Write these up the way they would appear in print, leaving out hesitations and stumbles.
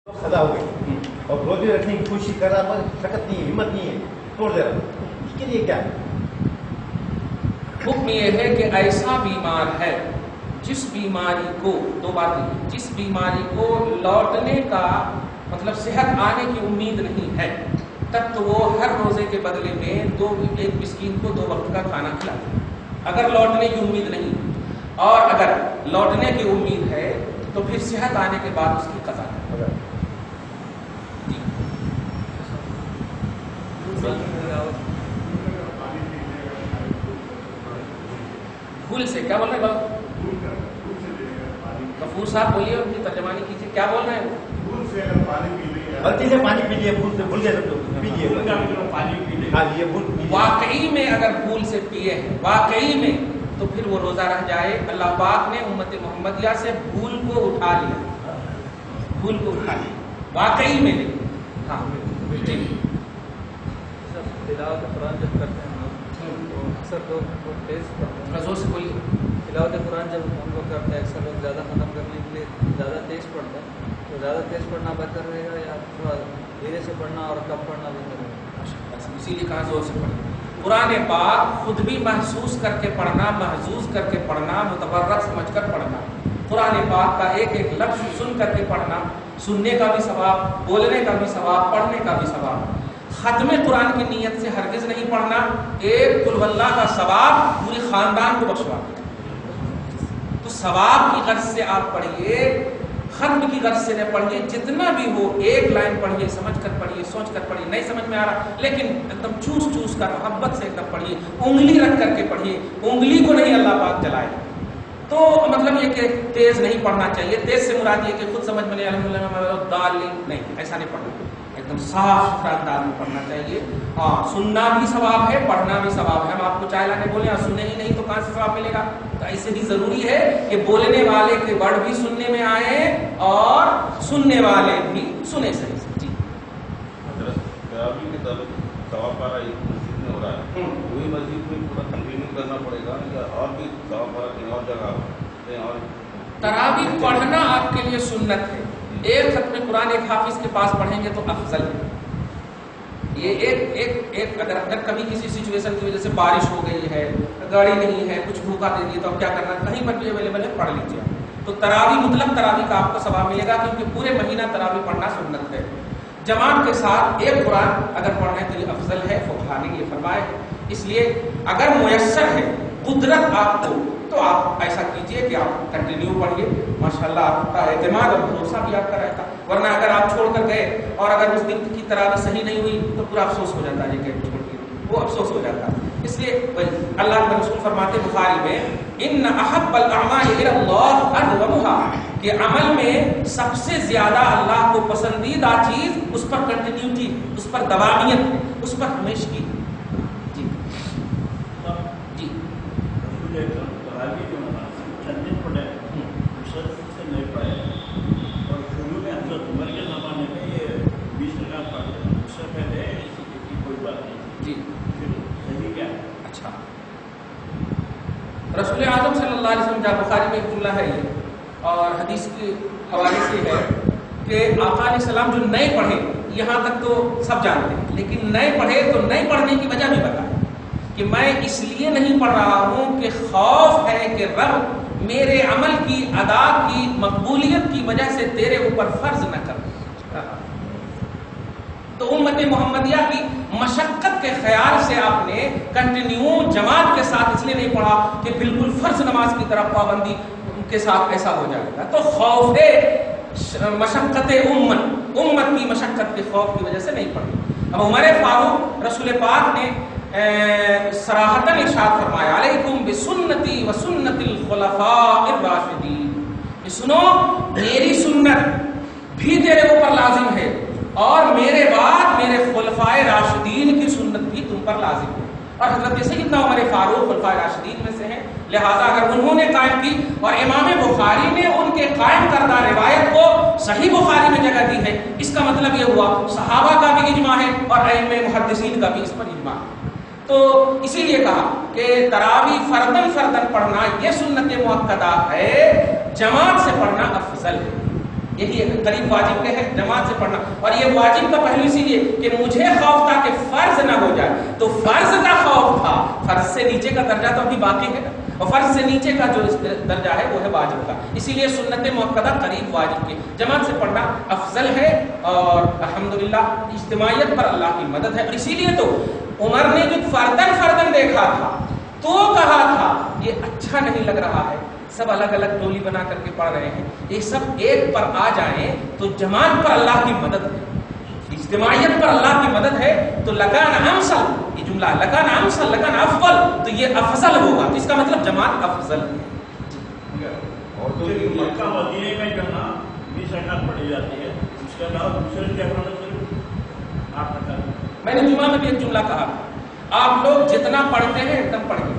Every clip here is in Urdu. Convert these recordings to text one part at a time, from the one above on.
خدا ہو گئی اور روزے رکھنے کی کوشش کر رہا پر شکت نہیں ہے، ہمت نہیں ہے، توڑ دے رہا، اس کے لیے کیا ہے؟ حکم یہ ہے کہ ایسا بیمار ہے جس بیماری کو، دو باتیں، جس بیماری کو لوٹنے کا مطلب صحت آنے کی امید نہیں ہے، تب تو وہ ہر روزے کے بدلے میں ایک مسکین کو 2 وقت کا کھانا کھلائے، اگر لوٹنے کی امید نہیں، اور اگر لوٹنے کی امید ہے تو پھر صحت آنے کے بعد اس کی قضا ہے۔ بھول سے کیا بول رہے ہیں بابا؟ غفور صاحب بولیے، ان کی ترجمانی کیجیے، کیا بول رہے ہیں وہ؟ غلطی سے پانی پی لیے، بھول سے بھول گئے تو پی لیے، واقعی میں اگر بھول سے پیے ہیں واقعی میں، تو پھر وہ روزہ رہ جائے۔ اللہ پاک نے امت محمدیہ سے بھول کو اٹھا لیا، بھول کو اٹھا لیا واقعی میں نہیں۔ ہاں تلاوت قرآن جب کرتے ہیں تو اکثر لوگ تیز پڑھتے ہیں، زور سے بولیے۔ تلاوت قرآن جب ہم لوگ کرتے ہیں اکثر لوگ زیادہ ختم کرنے کے لیے زیادہ تیز پڑھتے ہیں، تو زیادہ تیز پڑھنا بہتر رہے گا یا تھوڑا دھیرے سے پڑھنا اور کم پڑھنا بہتر رہے گا؟ اسی لیے کہا زور سے پڑھنا۔ قرآن پاک خود بھی محسوس کر کے پڑھنا، محظوظ کر کے پڑھنا، متبرک سمجھ کر پڑھنا، قرآن پاک کا ایک ایک لفظ سن کر کے پڑھنا، سننے کا بھی ثواب، بولنے کا بھی ثواب، پڑھنے کا بھی ثواب۔ ختم قرآن کی نیت سے ہرگز نہیں پڑھنا، ایک قل اللہ کا ثواب پورے خاندان کو بخشوا دے۔ تو ثواب کی غرض سے آپ پڑھیے، ختم کی غرض سے نہ پڑھیے، جتنا بھی ہو ایک لائن پڑھیے، سمجھ کر پڑھیے، سوچ کر پڑھیے، نہیں سمجھ میں آ رہا لیکن ایک دم چوس چوس کر محبت سے ایک دم پڑھیے، انگلی رکھ کر کے پڑھیے، انگلی کو نہیں اللہ پاک جلائے۔ تو مطلب یہ کہ تیز نہیں پڑھنا چاہیے، تیز سے مراد یہ کہ خود سمجھ میں نہیں الحمدللہ نہیں، ایسا نہیں پڑھنا، ایک دم صاف ستھرا انداز میں پڑھنا چاہیے۔ ہاں سننا بھی ثواب ہے، پڑھنا بھی ثواب ہے۔ ہم آپ کو چائے لانے بولے اور سنے ہی نہیں تو کہاں سے ثواب ملے گا؟ تو ایسے بھی ضروری ہے کہ بولنے والے کے ورڈ بھی سننے میں آئے اور سننے والے بھی سنے صحیح سے۔ جی ثواب پارا ایک مسجد میں ہو رہا ہے، وہی مسجد میں پورا کنٹینیو کرنا پڑے گا یا اور بھی ثواب پارا کہیں اور جگہ کہیں اور؟ تراویح پڑھنا آپ کے لیے سنت ہے، ایک ختم قرآن ایک حافظ کے پاس پڑھیں گے تو افضل ہے۔ یہ ایک اگر کبھی کسی سچویشن کی وجہ سے بارش ہو گئی ہے، گاڑی نہیں ہے، کچھ بھوکا دے دی تو اب کیا کرنا، کہیں پر بھی اویلیبل ہے پڑھ لیجیے۔ تو تراویح مطلق تراویح کا آپ کو ثواب ملے گا، کیونکہ پورے مہینہ تراویح پڑھنا سنت ہے۔ جماعت کے ساتھ ایک قرآن اگر پڑھنا ہے تو یہ افضل ہے، فقہاء نے یہ فرمائے۔ اس لیے اگر میسر ہے قدرت آپ کو تو آپ ایسا کیجئے کہ آپ کنٹینیو پڑھیے، ماشاءاللہ آپ کا اعتماد اور بھروسہ بھی آپ کا رہتا۔ ورنہ اگر آپ چھوڑ کر گئے اور اگر اس دن کی تراویح صحیح نہیں ہوئی تو پورا افسوس ہو جاتا ہے، یہ کہ چھوڑ کے وہ افسوس ہو جاتا ہے۔ اس لیے اللہ کے رسول فرماتے بخاری میں ان احب الاعمال الی اللہ ادومها، کہ عمل میں سب سے زیادہ اللہ کو پسندیدہ چیز اس پر کنٹینیوٹی، اس پر دوامیت ہے، اس پر ہمیشگی۔ جی جی رسول اعظم صلی اللہ علیہ وسلم جہاں بخاری میں جملہ ہے یہ اور حدیث کے حوالے سے ہے کہ آقا علیہ السلام جو نئے پڑھے، یہاں تک تو سب جانتے ہیں، لیکن نئے پڑھے تو نئے پڑھنے کی وجہ بھی بتائے کہ میں اس لیے نہیں پڑھ رہا ہوں کہ خوف ہے کہ رب میرے عمل کی ادا کی مقبولیت کی وجہ سے تیرے اوپر فرض نہ کر۔ تو امت محمدیہ کی مشقت کے خیال سے آپ نے کنٹینیو جماعت کے ساتھ اس لیے نہیں پڑھا کہ بالکل فرض نماز کی طرف پابندی کے ساتھ ایسا ہو جائے گا، تو خوف مشقت امت کی مشقت کے خوف کی وجہ سے نہیں پڑھی۔ اب عمر فاروق رسول پاک نے صراحتاً ارشاد فرمایا علیکم بسنتی و سنت الخلفاء الراشدین، کہ سنو میری سنت بھی تیرے اوپر لازم ہے اور میرے بعد میرے خلفائے راشدین کی سنت بھی تم پر لازم ہے۔ اور حضرت سیدنا عمر فاروق خلفائے راشدین میں سے ہیں، لہذا اگر انہوں نے قائم کی اور امام بخاری نے ان کے قائم کردہ روایت کو صحیح بخاری میں جگہ دی ہے، اس کا مطلب یہ ہوا صحابہ کا بھی اجماع ہے اور ائمہ محدثین کا بھی اس پر اجماع ہے۔ تو اسی لیے کہا کہ تراویح فردن پڑھنا یہ سنت مؤکدہ ہے، جماعت سے پڑھنا افضل ہے۔ یہی قریب واجب کے ہے جماعت سے پڑھنا. اور یہ واجب کا پہلو اسی لیے کہ مجھے خوف تھا کہ فرض نہ ہو جائے, تو فرض کا خوف تھا. فرض سے نیچے کا درجہ تو ابھی باقی ہے نا, اور فرض سے نیچے کا جو درجہ ہے وہ ہے واجب کا. اسی لیے سنت مؤکدہ قریب واجب کے جماعت سے پڑھنا افضل ہے. اور الحمدللہ اجتماعیت پر اللہ کی مدد ہے. اور اسی لیے تو عمر نے جو فردن دیکھا تھا تو کہا تھا یہ اچھا نہیں لگ رہا ہے, سب الگ الگ ٹولی بنا کر کے پڑھ رہے ہیں, یہ سب ایک پر آ جائیں تو جماعت پر اللہ کی مدد ہے, اجتماعیت پر اللہ کی مدد ہے. تو لکان امثل, یہ جملہ لکان امثل, لکان افضل, تو یہ افضل ہوگا, تو اس کا مطلب جماعت افضل ہے. اور تو مکہ مدینے میں جو نا 20 رکعت پڑھی جاتی ہے, اس کے علاوہ دوسرے کیا پڑھنا چاہیے 8 رکعت. میں نے جمعہ میں بھی ایک جملہ کہا, آپ لوگ جتنا پڑھتے ہیں ایک دم پڑھیے,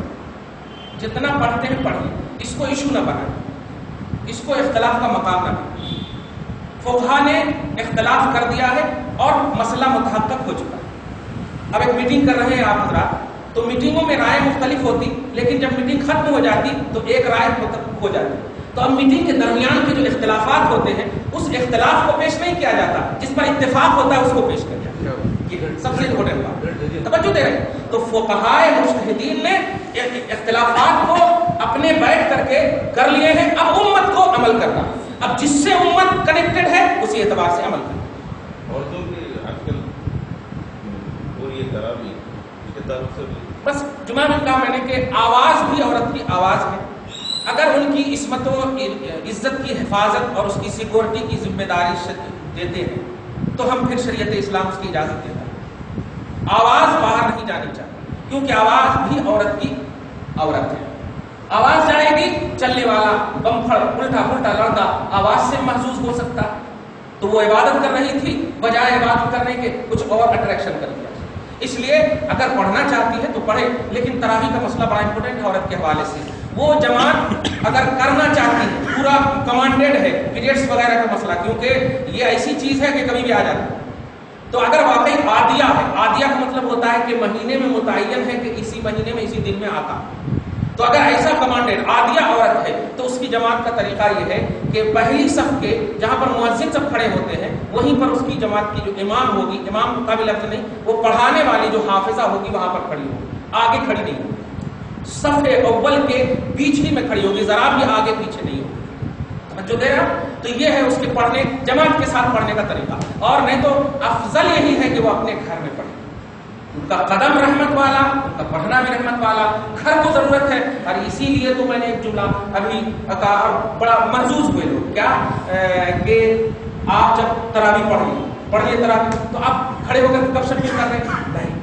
جتنا پڑھتے ہیں پڑھیے, اس کو ایشو نہ بنائیں, اس کو اختلاف کا مقام نہ دیں. فقہا نے اختلاف کر دیا ہے اور مسئلہ متحقق ہو چکا ہے. اب ایک میٹنگ کر رہے ہیں آپ حضرات, تو میٹنگوں میں رائے مختلف ہوتی, لیکن جب میٹنگ ختم ہو جاتی تو ایک رائے ہو جاتی. تو اب میٹنگ کے درمیان کے جو اختلافات ہوتے ہیں اس اختلاف کو پیش نہیں کیا جاتا, جس پر اتفاق ہوتا ہے اس کو پیش کیا جاتا ہے. یہ سب سے امپورٹنٹ بات, توجہ دے رہے ہیں. تو فقہائے مجتہدین نے اختلافات کو اپنے بیٹھ کر کے کر لیے ہیں, اب امت کو عمل کرنا, اب جس سے امت کنیکٹڈ ہے اسی اعتبار سے عمل کرنا. اور جو کہ آج کل پوری تراویح اس کے تعلق سے بس جمعہ میں کہا میں نے کہ آواز بھی عورت کی آواز ہے, اگر ان کی عصمت و عزت کی حفاظت اور اس کی سیکورٹی کی ذمہ داری دیتے ہیں تو ہم پھر شریعت اسلام اس کی اجازت دیتا ہے. آواز باہر نہیں جانی چاہیے, کیونکہ آواز بھی عورت کی عورت ہے. آواز جائے گی, چلنے والا بمپھڑ الٹا پلٹا لڑکا آواز سے محسوس ہو سکتا ہے, تو وہ عبادت کر رہی تھی, بجائے عبادت کرنے کے کچھ اور اٹریکشن کر دیا. اس لیے اگر پڑھنا چاہتی ہے تو پڑھے, لیکن تراویح کا مسئلہ بڑا امپورٹنٹ ہے عورت کے حوالے سے. وہ جماعت اگر کرنا چاہتی ہے, پورا کمانڈیڈ ہے, پیریڈس وغیرہ کا مسئلہ, کیونکہ یہ ایسی چیز ہے کہ کبھی بھی آ جاتا ہے. تو اگر واقعی عادیہ ہے, عادیہ کا مطلب ہوتا ہے کہ مہینے میں متعین ہے کہ اسی مہینے میں اسی دن میں آتا, تو اگر ایسا کمانڈیڈ عادیہ عورت ہے تو اس کی جماعت کا طریقہ یہ ہے کہ پہلی صف کے جہاں پر مؤذن سب کھڑے ہوتے ہیں وہیں پر اس کی جماعت کی جو امام ہوگی, امام کا بھی لفظ نہیں, وہ پڑھانے والی جو حافظہ ہوگی وہاں پر کھڑی ہوگی, آگے کھڑی نہیں ہوگی, صف اول کے بیچ ہی میں کھڑی ہوگی, ذرا بھی آگے پیچھے نہیں ہوگی. جو دے رہا, تو یہ ہے اس کے پڑھنے, جماعت کے ساتھ پڑھنے کا طریقہ. اور نہیں تو افضل یہی ہے کہ وہ اپنے گھر میں پڑھے, ان کا قدم رحمت والا, ان کا پڑھنا بھی رحمت والا, گھر کو ضرورت ہے. اور اسی لیے تو میں نے ایک جملہ ابھی بڑا محظوظ ہوئے لوگ کیا کہ آپ جب تراویح پڑھیے تراویح, تو آپ کھڑے ہو کر کب شب کر رہے ہیں, نہیں,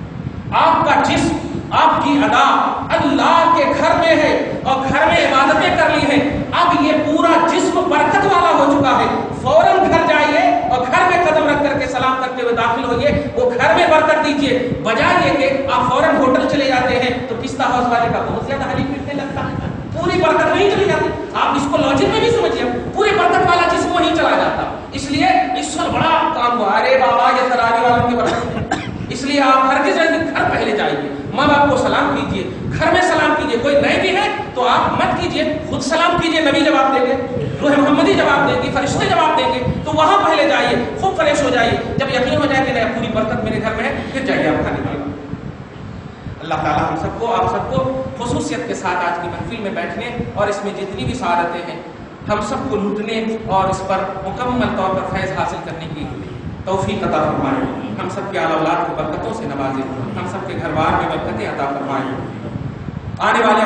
آپ کا جسم, آپ کی ادا اللہ کے گھر میں ہے اور گھر میں عبادتیں کر لی ہیں, اب یہ پورا جسم برکت والا ہو چکا ہے. فوراً گھر جائیے اور گھر میں قدم رکھ کر کے سلام کرتے ہوئے داخل ہوئیے, وہ گھر میں برکت دیجیے, بجائے کہ آپ فوراً ہوٹل چلے جاتے ہیں تو پستہ ہاؤس والے کا بہت زیادہ حلیف پھرنے لگتا ہے, پوری برکت وہیں چلی جاتی. آپ اس کو لاجک میں بھی سمجھیے, پوری برکت والا جسم وہیں چلا جاتا. اس لیے اس سے بڑا کام ہوا, ارے بابا یہ تراویح والوں کی برکت ہے. اس لیے آپ ہر کس گھر پہلے جائیے, ماں باپ کو سلام کیجیے, گھر میں سلام کیجیے. کوئی نئے بھی ہے تو آپ مت کیجیے, خود سلام کیجیے, نبی جواب دیں گے, روح محمدی جواب دیں گے, فرشتے جواب دیں گے, تو وہاں پہلے جائیے, خوب فریش ہو جائیے. جب یقین ہو جائے کہ نہیں پوری برکت میرے گھر میں ہے, پھر جائیے آپ کھانے والا. اللہ تعالیٰ ہم سب کو, آپ سب کو خصوصیت کے ساتھ آج کی محفل میں بیٹھنے اور اس میں جتنی بھی سعادتیں ہیں ہم سب کو لوٹنے اور اس پر مکمل طور پر فیض حاصل کرنے کی توفیق عطا فرمائے. ہم سب کے اولاد کو برکتوں سے نوازے, ہم سب کے گھر بار میں برکتیں عطا فرمائے. آنے والے